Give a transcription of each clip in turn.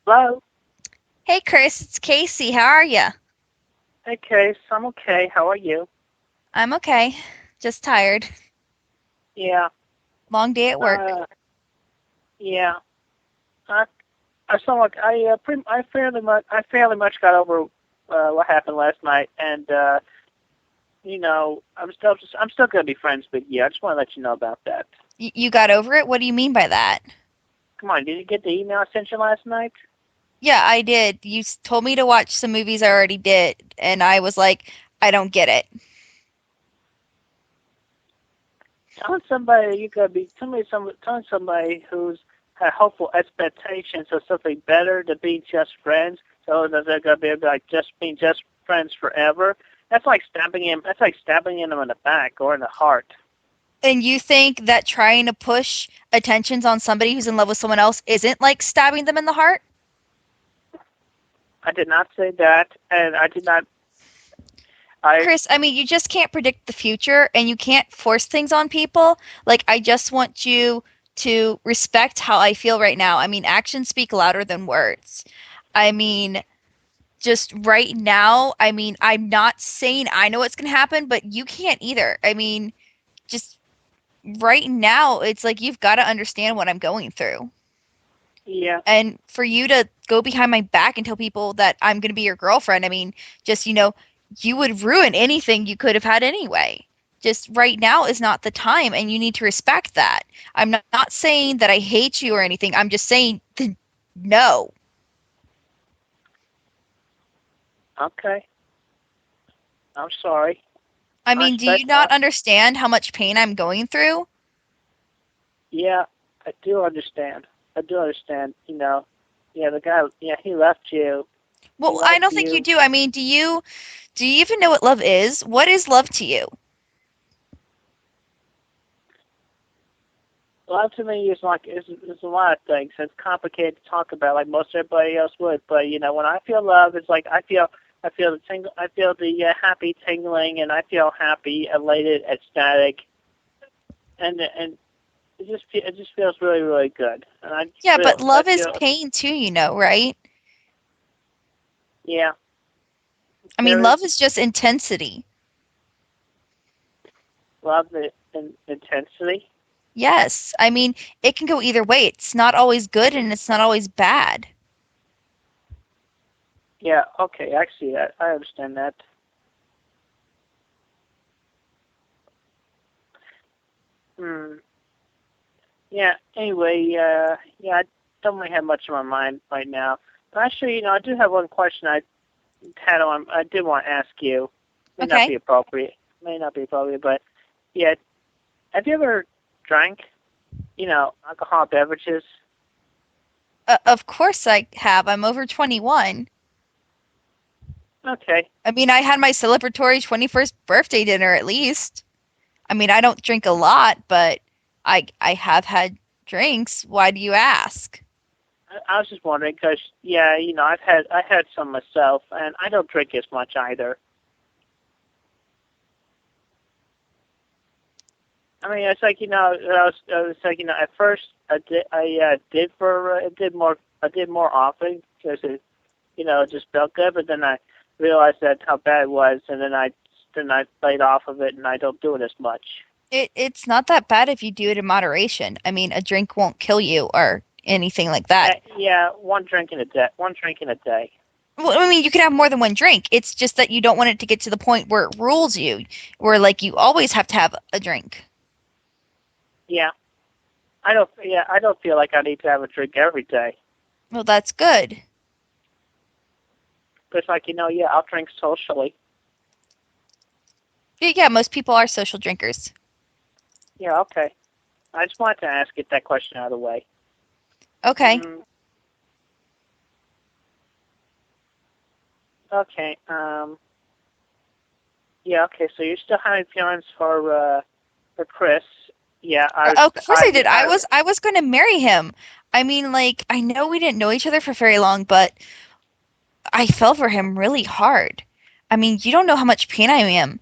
Hello. Hey Chris, it's Kacey. How are you? Hey, Case. I'm okay. How are you? I'm okay. Just tired. Yeah. Long day at work. Uh. Yeah. I. I sound like I fairly much got over what happened last night, and I'm still gonna be friends with you. I just want to let you know about that. You got over it? What do you mean by that? Come on, did you get the email I sent you last night? Yeah, I did. You told me to watch some movies I already did, and I was like, I don't get it. Telling somebody who's had hopeful expectations of something better to be just friends, so that they're gonna be like just being just friends forever. That's like stabbing him. That's like stabbing him in the back or in the heart. And you think that trying to push attentions on somebody who's in love with someone else isn't like stabbing them in the heart? I did not say that, and I did not. I Chris, I mean, you just can't predict the future and you can't force things on people. Like, I just want you to respect how I feel right now. I mean, actions speak louder than words. I mean, just right now, I mean, I'm not saying I know what's going to happen, but you can't either. I mean, just right now, it's like you've got to understand what I'm going through. Yeah. And for you to go behind my back and tell people that I'm going to be your girlfriend, I mean, just, you would ruin anything you could have had anyway. Just right now is not the time, and you need to respect that. I'm not saying that I hate you or anything. I'm just saying no. Okay. I'm sorry. I I mean, do you expect. not understand how much pain I'm going through? Yeah, I do understand. I do understand. Yeah, the guy. Yeah, he left you. He Well, I left don't think you you. do. I mean, do you even know what love is? What is love to you? Love to me is like is a lot of things. It's complicated to talk about, like most everybody else would. But when I feel love, it's like I feel the tingle, I feel the happy tingling, and I feel happy, elated, ecstatic, and it just feels really really good. And Yeah, but I love is feel pain too, right? yeah, I mean, there is love is just intensity. love and intensity. Yes. I mean, it can go either way. It's not always good and it's not always bad. Yeah, okay, I see that. I understand that. Hmm. Yeah. Anyway, yeah, I don't really have much on my mind right now. But actually, I do have one question I did want to ask you. May not Okay. be appropriate. May not be appropriate, but yeah. Have you ever drank, alcoholic beverages? Of course I have. I'm over 21. Okay. I mean, I had my celebratory 21st birthday dinner at least. I mean, I don't drink a lot, but I have had drinks. Why do you ask? I was just wondering because yeah, I had some myself, and I don't drink as much either. I mean, it's like I was like at first I did more often because it just felt good, but then I realized that how bad it was, and then I laid off of it, and I don't do it as much. It's not that bad if you do it in moderation. I mean, a drink won't kill you or anything like that. Yeah, one drink in a day. One drink in a day. Well, I mean, you can have more than one drink. It's just that you don't want it to get to the point where it rules you, where like you always have to have a drink. Yeah, I don't feel like I need to have a drink every day. Well, that's good. But it's like yeah, I'll drink socially. Yeah, most people are social drinkers. Yeah, okay. I just wanted to get that question out of the way. Okay. Mm, okay. Yeah. Okay. So you're still having feelings for Chris. Yeah. Of course I did. I was going to marry him. I mean, like I know we didn't know each other for very long, but I fell for him really hard. I mean, you don't know how much pain I'm in.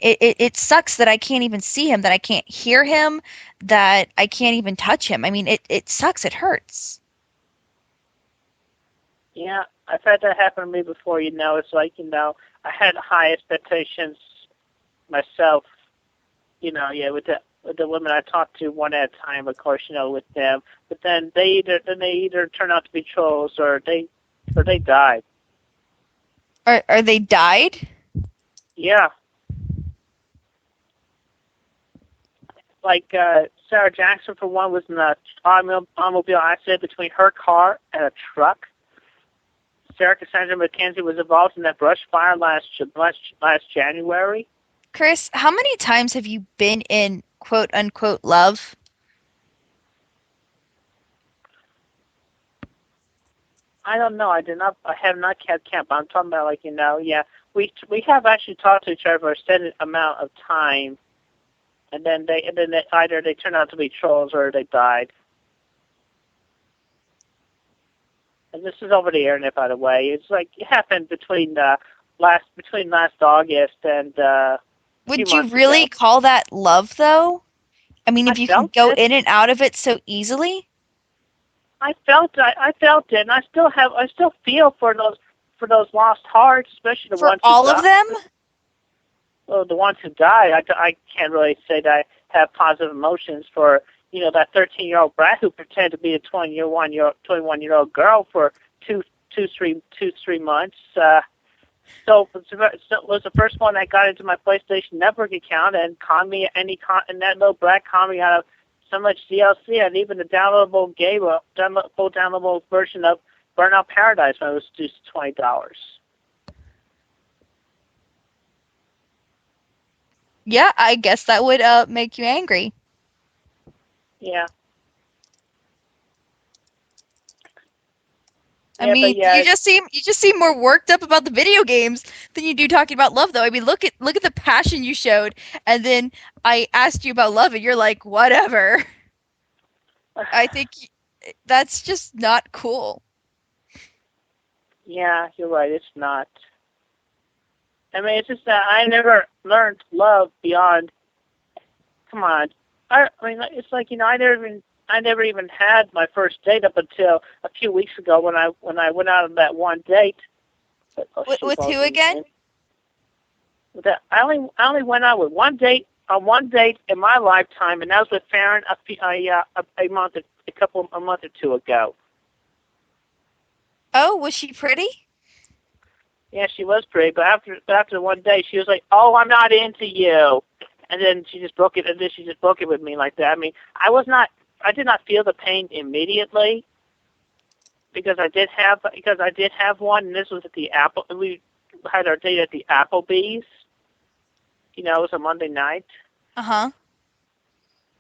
It sucks that I can't even see him, that I can't hear him, that I can't even touch him. I mean, it sucks. It hurts. Yeah, I've had that happen to me before. It's like I had high expectations myself. Yeah, with the women I talked to one at a time, of course, with them. But then they either turn out to be trolls or they died. Are they died? Yeah, like Sarah Jackson for one was in a automobile accident between her car and a truck. Sarah Cassandra McKenzie was involved in that brush fire last January. Chris, how many times have you been in quote unquote love? I don't know. I have not kept count. But I'm talking about yeah. We have actually talked to each other for a extended amount of time, and then they either they turn out to be trolls or they died. And this is over the internet, by the way. It's like it happened between last August and a few Would you months really ago. call that love, though? I mean, I if you can felt go it. in and out of it so easily? I felt it, and I still feel for those lost hearts, especially the For ones who all of died. them? Well, the ones who died, I can't really say that I have positive emotions for that 13-year-old brat who pretended to be a 21-year-old girl for three months. So it was the first one that got into my PlayStation Network account and conned me, and that little brat conned me out of so much DLC and even the downloadable version of Burnout Paradise when it was just $20. Yeah, I guess that would make you angry. Yeah. I Yeah, but mean, yeah, you just seem more worked up about the video games than you do talking about love, though. I mean, look at the passion you showed, and then I asked you about love, and you're like, whatever. I think that's just not cool. yeah, you're right. It's not. I mean, it's just that I never learned love beyond. Come on, I mean, it's like I never even had my first date up until a few weeks ago when I went out on that one date. Oh shoot, With what was who his again? name? I only went out with one date on one date in my lifetime, and that was with Farron a month or two ago. Oh, was she pretty? Yeah, she was pretty, but after one day, she was like, "Oh, I'm not into you," and then she just broke it. And then she just broke it with me like that. I mean, I did not feel the pain immediately because I did have one, and this was at the Apple. We had our date at the Applebee's. It was a Monday night. Uh-huh.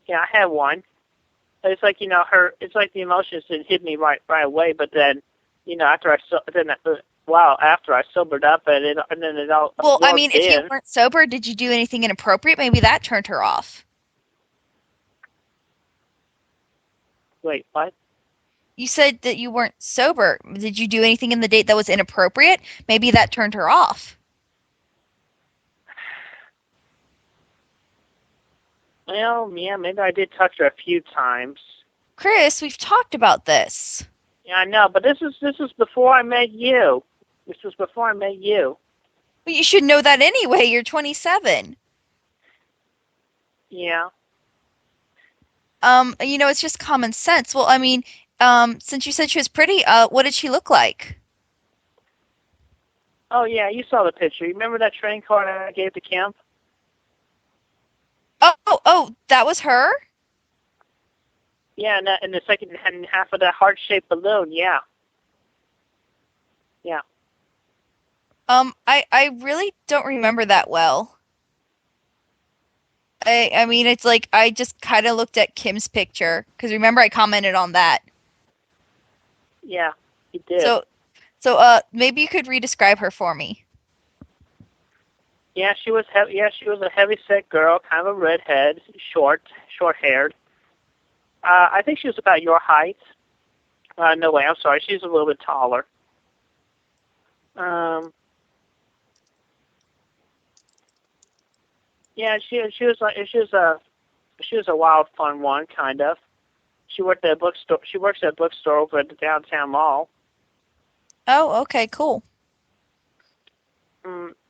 Yeah, I had one. But it's like it's like the emotions didn't hit me right away. But then, after I sobered up and then it all Well, I mean, absorbed if you in. weren't sober, did you do anything inappropriate? Maybe that turned her off. Wait, what? You said that you weren't sober. Did you do anything in the date that was inappropriate? Maybe that turned her off. Well, yeah, maybe I did touch her a few times. Chris, we've talked about this. Yeah, I know, but this was before I met you. This was before I met you. But you should know that anyway. You're 27. Yeah. It's just common sense. Well, I mean, since you said she was pretty, what did she look like? Oh yeah, you saw the picture. You remember that train car that I gave to Kim? Oh, that was her? Yeah, and the second and half of that heart-shaped balloon. Yeah. Yeah. I really don't remember that well. I mean, it's like I just kind of looked at Kim's picture because remember I commented on that. Yeah. You did. So, maybe you could re-describe her for me. Yeah, she was she was a heavy-set girl, kind of a redhead, short-haired. I think she was about your height. No way, I'm sorry. She's a little bit taller. Um, yeah, she was a wild, fun one, kind of. She worked at a bookstore. She works at a bookstore over at the downtown mall. Oh, okay, cool.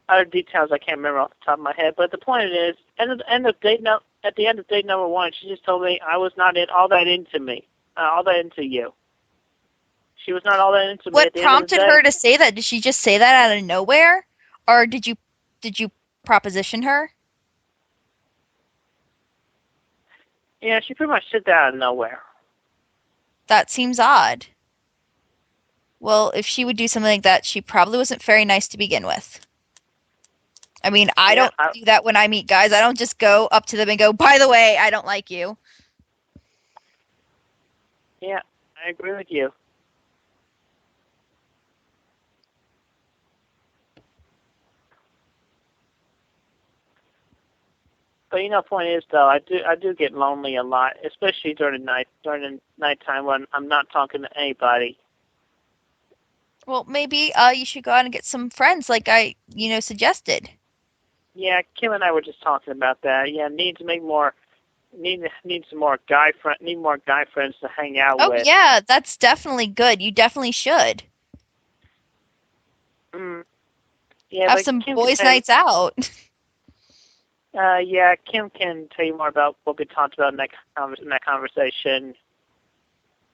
Other details I can't remember off the top of my head, but the point is, at the end of date number one, she just told me I was not all that into me, all that into you. She was not all that into me What at the end of the prompted day. her to say that? Did she just say that out of nowhere? Or did you proposition her? Yeah, she pretty much said that out of nowhere. That seems odd. Well, if she would do something like that, she probably wasn't very nice to begin with. I mean, I Yeah, don't do that when I meet guys. I don't just go up to them and go, "By the way, I don't like you." yeah, I agree with you. But point is though, I do get lonely a lot, especially during the nighttime when I'm not talking to anybody. Well, maybe you should go out and get some friends like I, suggested. Yeah, Kim and I were just talking about that. Yeah, need to make more need some more need more guy friends to hang out Oh, with. yeah, that's definitely good. You definitely should. Mm, yeah, Have but some Kim can boys' tell. nights out. Yeah, Kim can tell you more about what we talked about in that conversation.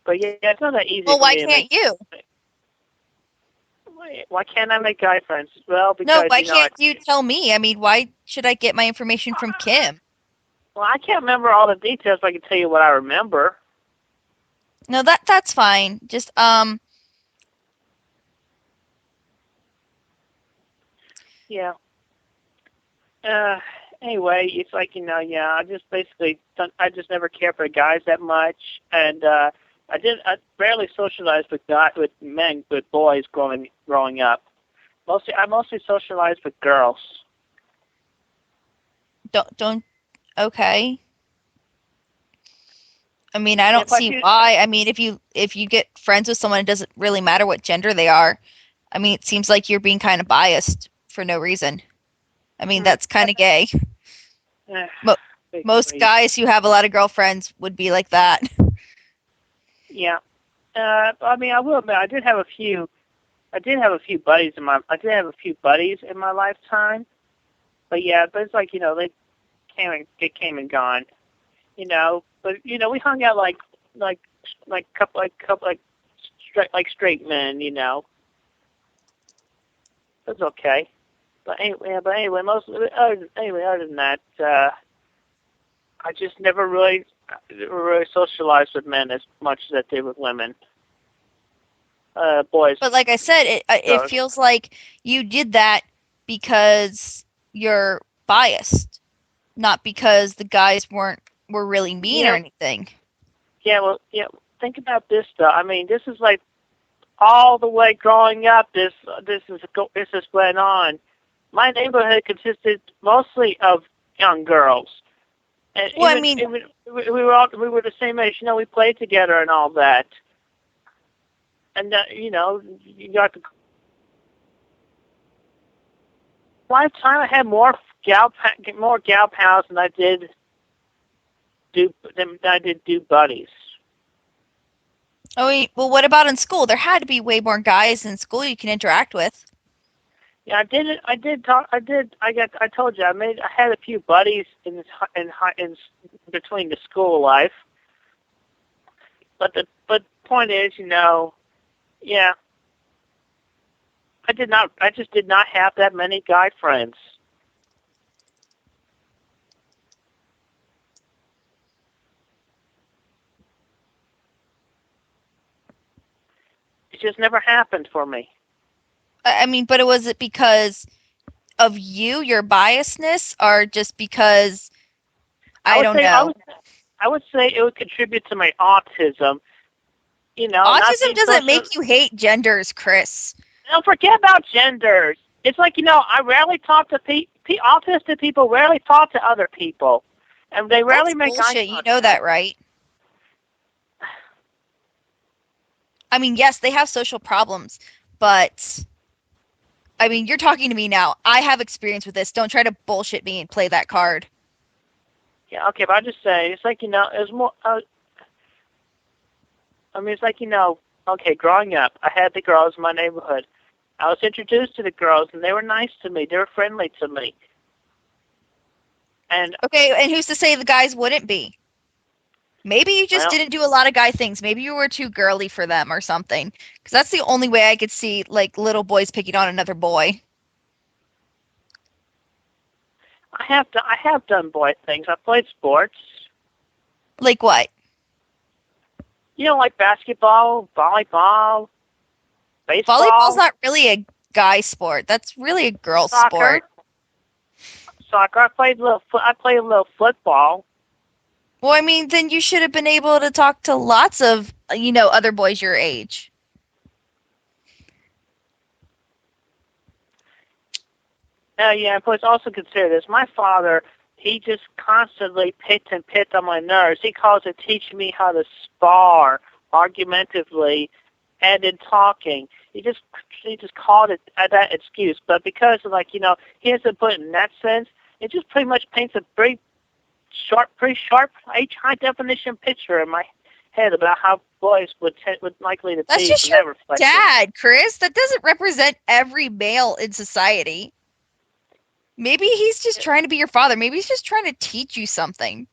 But yeah, it's not that easy Well, for why me to make. can't you? Why can't I make guy friends? Well, No, because why can't you tell me? I mean, why should I get my information from Kim? well, I can't remember all the details, but I can tell you what I remember. No, that's fine. Just Yeah. Uh, anyway, it's like yeah. I just never cared for guys that much, and I barely socialized with men, with boys growing up. I mostly socialized with girls. don't okay. I mean, I Yeah, don't but see why. I mean, if you get friends with someone, it doesn't really matter what gender they are. I mean, it seems like you're being kind of biased for no reason. I mean, mm, that's kind of gay. eh, Mo Most basically, guys who have a lot of girlfriends would be like that. yeah. I mean, I will admit, I did have a few. I did have a few buddies in my lifetime. But yeah, but it's like they came and gone. But we hung out like couple straight men. It's okay. But anyway, other than that, I just never really socialized with men as much as I did with women. Boys, But like I said, it girls. feels like you did that because you're biased, not because the guys were really mean or Yeah, anything. yeah. Well, yeah. Think about this though. I mean, this is like all the way growing up. This has went on. My neighborhood consisted mostly of young girls, and Well, I mean, even we were the same age. We played together and all that. And you got the lifetime. I had more gal pals than I did do buddies. well, what about in school? There had to be way more guys in school you can interact with. Yeah, I did it. I did talk. I did. I told you. I had a few buddies in between the school life. But the point is, yeah, I did not. I just did not have that many guy friends. It just never happened for me. I mean, but was it because of you, your biasness, or just because I I would don't say know? I would say it would contribute to my autism. Not Autism being doesn't social. make you hate genders, Chris. Don't forget about genders. It's like I rarely talk to autistic people. Rarely talk to other people, and they rarely That's make eye bullshit. You know that, contact. right? I mean, yes, they have social problems, but I mean, you're talking to me now. I have experience with this. Don't try to bullshit me and play that card. Yeah, okay, but I just say it's like it's more. I mean, it's like okay, growing up, I had the girls in my neighborhood. I was introduced to the girls, and they were nice to me. They were friendly to me. And Okay, and who's to say the guys wouldn't be? Maybe you just well, didn't do a lot of guy things. Maybe you were too girly for them or something. Because that's the only way I could see like little boys picking on another boy. I have done boy things. I played sports. Like what? You know, like basketball, volleyball, Volleyball's baseball, not really a guy sport. That's really a girl soccer. sport. Soccer. I played a little football. Well, I mean, then you should have been able to talk to lots of, other boys your age. Yeah, but also consider this. My father, he just constantly picked on my nerves. He calls it teaching me how to spar argumentatively and in talking. He just called it that excuse. But because he hasn't put it in that sense, it just pretty much paints a pretty sharp, high definition picture in my head about how boys would likely to That's be just from that your reflection. dad, Chris. That doesn't represent every male in society. Maybe he's just trying to be your father. Maybe he's just trying to teach you something.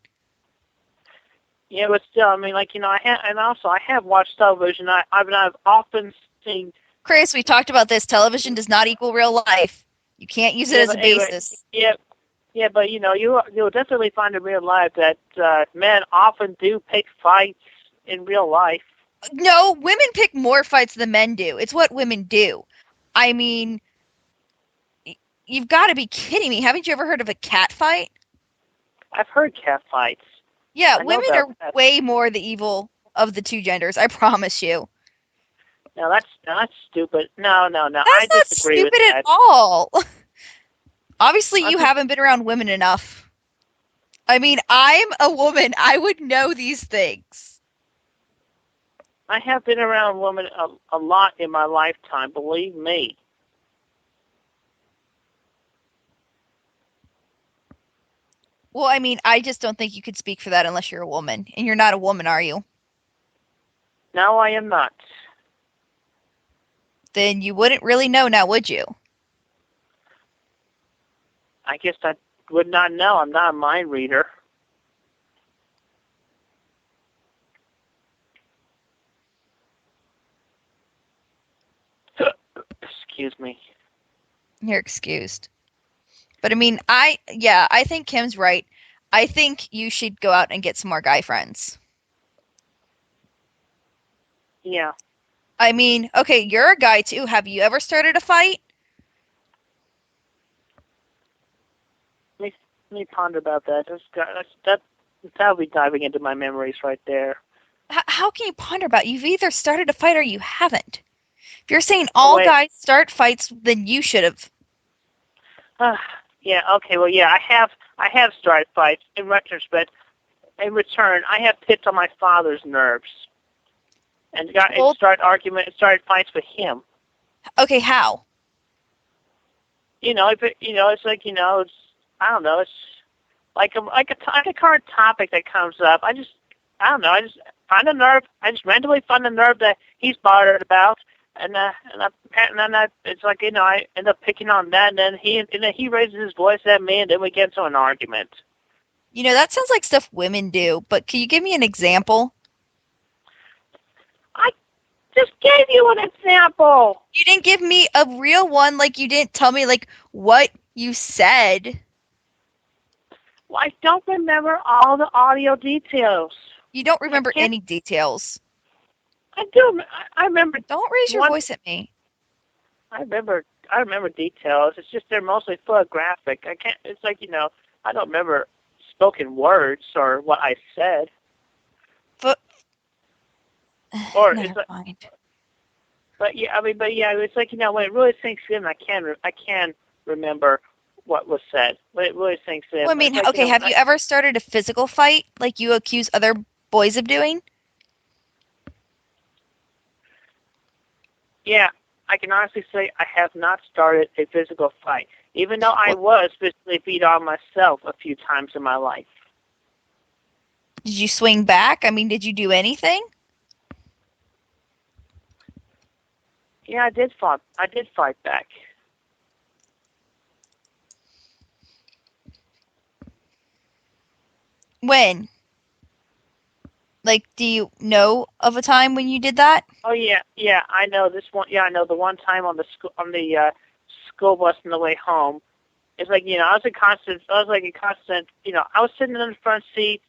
Yeah, but still, I mean, I have watched television. I've often seen. Chris, we talked about this. Television does not equal real life. You can't use it as a basis. Yeah, but you'll definitely find in real life that men often do pick fights in real life. No, women pick more fights than men do. It's what women do. I mean, you've got to be kidding me. Haven't you ever heard of a cat fight? I've heard cat fights. Yeah, I know women about are that. way more the evil of the two genders. I promise you. No, that's stupid. No. That's I not disagree with stupid at that. all. Obviously, I you just, haven't been around women enough. I mean, I'm a woman. I would know these things. I have been around women a lot in my lifetime. Believe me. Well, I mean, I just don't think you could speak for that unless you're a woman. And you're not a woman, are you? No, I am not. Then you wouldn't really know now, would you? I guess I would not know. I'm not a mind reader. Excuse me. You're excused. But I mean, I think Kim's right. I think you should go out and get some more guy friends. Yeah. I mean, okay, you're a guy too. Have you ever started a fight? Let me ponder about that. That'll be diving into my memories right there. How can you ponder about it? You've either started a fight or you haven't. If you're saying Oh all wait. guys start fights, then you should have. Yeah. Okay. Well, yeah. I have started fights. In retrospect, in return, I have picked on my father's nerves and started fights with him. Okay, how? It's like it's I don't know. It's like a current topic that comes up. I don't know. I just find a nerve. I just randomly find a nerve that he's bothered about, and then it's like I end up picking on that, and then he raises his voice at me, and then we get into an argument. That sounds like stuff women do, but can you give me an example? I just gave you an example. You didn't give me a real one, like you didn't tell me like what you said. Well, I don't remember all the audio details. You don't remember any details. I do. I remember. Don't raise your voice at me. I remember details. It's just they're mostly photographic. I can't. It's like I don't remember spoken words or what I said. Or Never it's like, mind. but yeah, it's like when it really sinks in, I can remember what was said. When it really sinks in. Well, I mean, like, okay, have you ever started a physical fight like you accuse other boys of doing? Yeah, I can honestly say I have not started a physical fight, even though I was physically beat on myself a few times in my life. Did you swing back? I mean, did you do anything? Yeah, I did fight. I did fight back. When? Like, do you know of a time when you did that? Oh yeah, yeah. I know this one. Yeah, I know the one time on the school bus on the way home. It's like I was a constant. I was like a constant. I was sitting in the front seat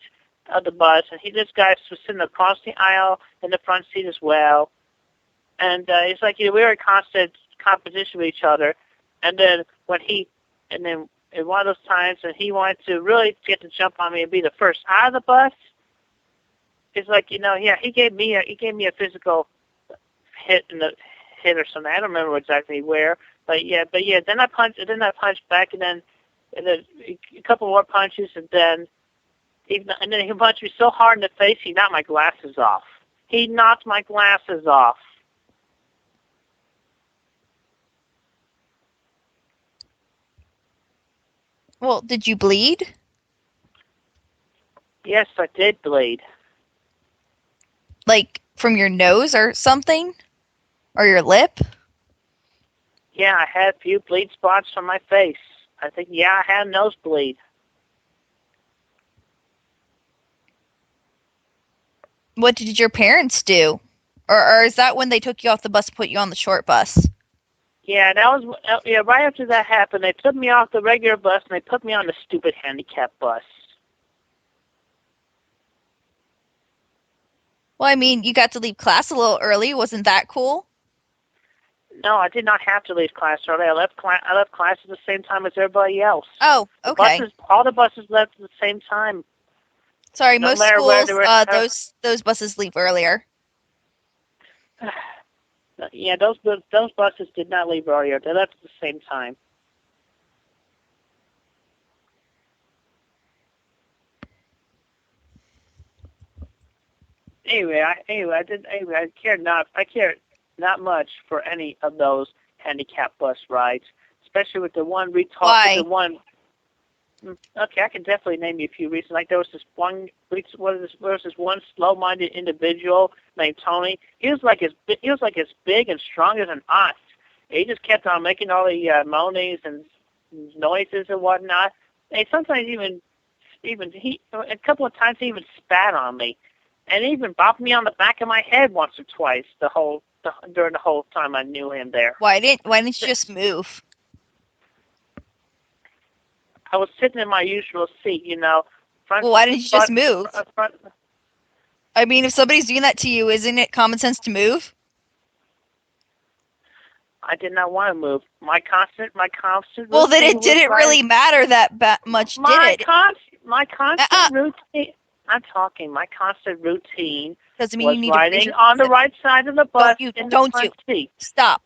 of the bus, and this guy was sitting across the aisle in the front seat as well. And it's like we were in constant competition with each other. And then and then in one of those times, when he wanted to really get the jump on me and be the first out of the bus, it's like yeah, he gave me a physical hit or something. I don't remember exactly where, but yeah. Then I punched back, and then a couple more punches, and then he punched me so hard in the face he knocked my glasses off. He knocked my glasses off. Well, did you bleed? Yes, I did bleed. Like from your nose or something? Or your lip? Yeah, I had a few bleed spots on my face. I think, yeah, I had a nosebleed. What did your parents do? Or is that when they took you off the bus and put you on the short bus? Yeah, right after that happened, they took me off the regular bus and they put me on the stupid handicap bus. Well, I mean, you got to leave class a little early. Wasn't that cool? No, I did not have to leave class early. I left class at the same time as everybody else. Oh, okay. All the buses left at the same time. Sorry, No most matter where they schools, were. those buses leave earlier. Yeah, those buses did not leave earlier. They left at the same time. I cared not much for any of those handicap bus rides, especially with the one Why? Okay, I can definitely name you a few reasons. Like there was this one, one slow-minded individual named Tony. He was like as big and strong as an ox. He just kept on making all the moanings and noises and whatnot. And sometimes a couple of times he even spat on me, and he even bopped me on the back of my head once or twice during the whole time I knew him there. Why didn't you just move? I was sitting in my usual seat, Well, why didn't you just move? front. I mean, if somebody's doing that to you, isn't it common sense to move? I did not want to move. My constant. Well, then it didn't really matter that much, did it? My constant routine. I'm talking. My constant routine doesn't mean was you need riding to raise on the right side of the bus in the front seat. Stop.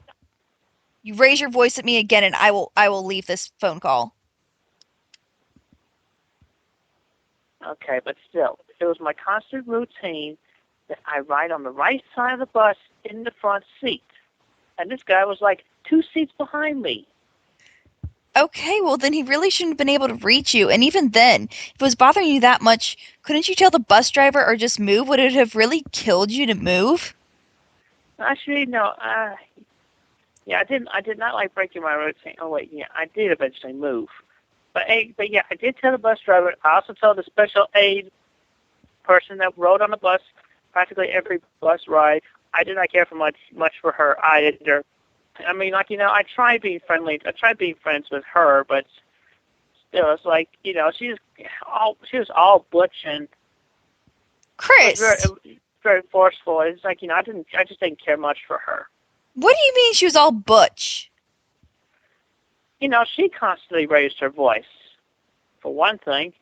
You raise your voice at me again, and I will leave this phone call. Okay, but still, it was my constant routine that I ride on the right side of the bus in the front seat. And this guy was like 2 seats behind me. Okay, well then he really shouldn't have been able to reach you. And even then, if it was bothering you that much, couldn't you tell the bus driver or just move? Would it have really killed you to move? Actually, no. Yeah, I did not like breaking my routine. Oh wait, yeah, I did eventually move. But yeah, I did tell the bus driver. I also told the special aid person that rode on the bus practically every bus ride. I did not care for much for her either. I mean, I tried being friendly. I tried being friends with her, but still, it's like she was all butch and Chris, very forceful. It's like I just didn't care much for her. What do you mean she was all butch? She constantly raised her voice, for one thing.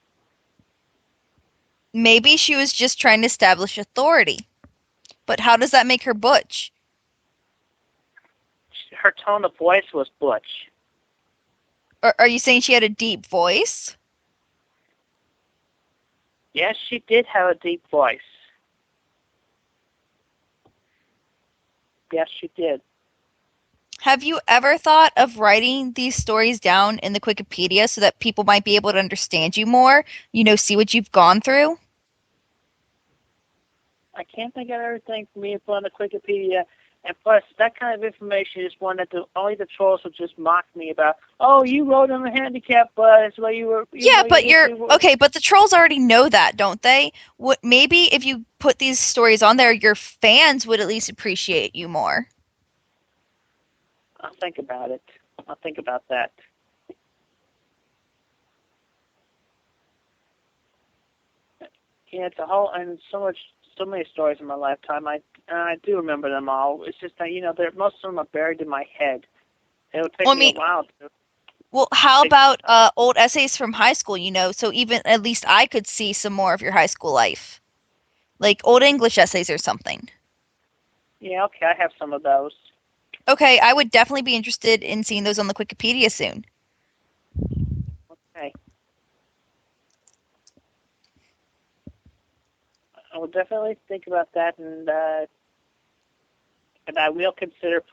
Maybe she was just trying to establish authority. But how does that make her butch? Her tone of voice was butch. Are you saying she had a deep voice? Yes, she did have a deep voice. Yes, she did. Have you ever thought of writing these stories down in the Wikipedia so that people might be able to understand you more? See what you've gone through? I can't think of everything for me to put on the Wikipedia. And plus, that kind of information is one that only the trolls will just mock me about. Oh, you rode on a handicap bus while you were. Yeah, but were. okay, but the trolls already know that, don't they? What maybe if you put these stories on there, your fans would at least appreciate you more. I'll think about it. I'll think about that. Yeah, it's a whole and so many stories in my lifetime. I do remember them all. It's just that most of them are buried in my head. It'll take Well, I me a mean, while to. well, how about old essays from high school, so even at least I could see some more of your high school life. Like old English essays or something. Yeah, okay, I have some of those. Okay, I would definitely be interested in seeing those on the Wikipedia soon. Okay, I will definitely think about that, and I will consider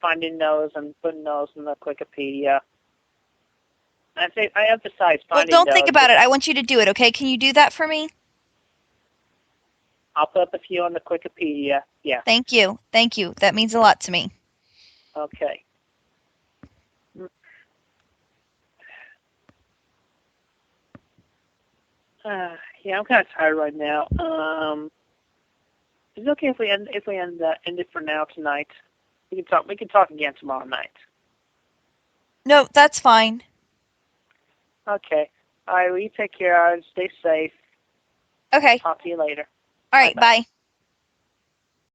finding those and putting those in the Wikipedia. I emphasize Well, finding don't think those. about it. I want you to do it, okay? Can you do that for me? I'll put a few on the Wikipedia. Yeah. Thank you. Thank you. That means a lot to me. Okay. Yeah, I'm kind of tired right now. Is it okay if we end it for now tonight? We can talk again tomorrow night. No, that's fine. Okay. All right. Well, you take care. Stay safe. Okay. Talk to you later. All Bye right, bye. bye.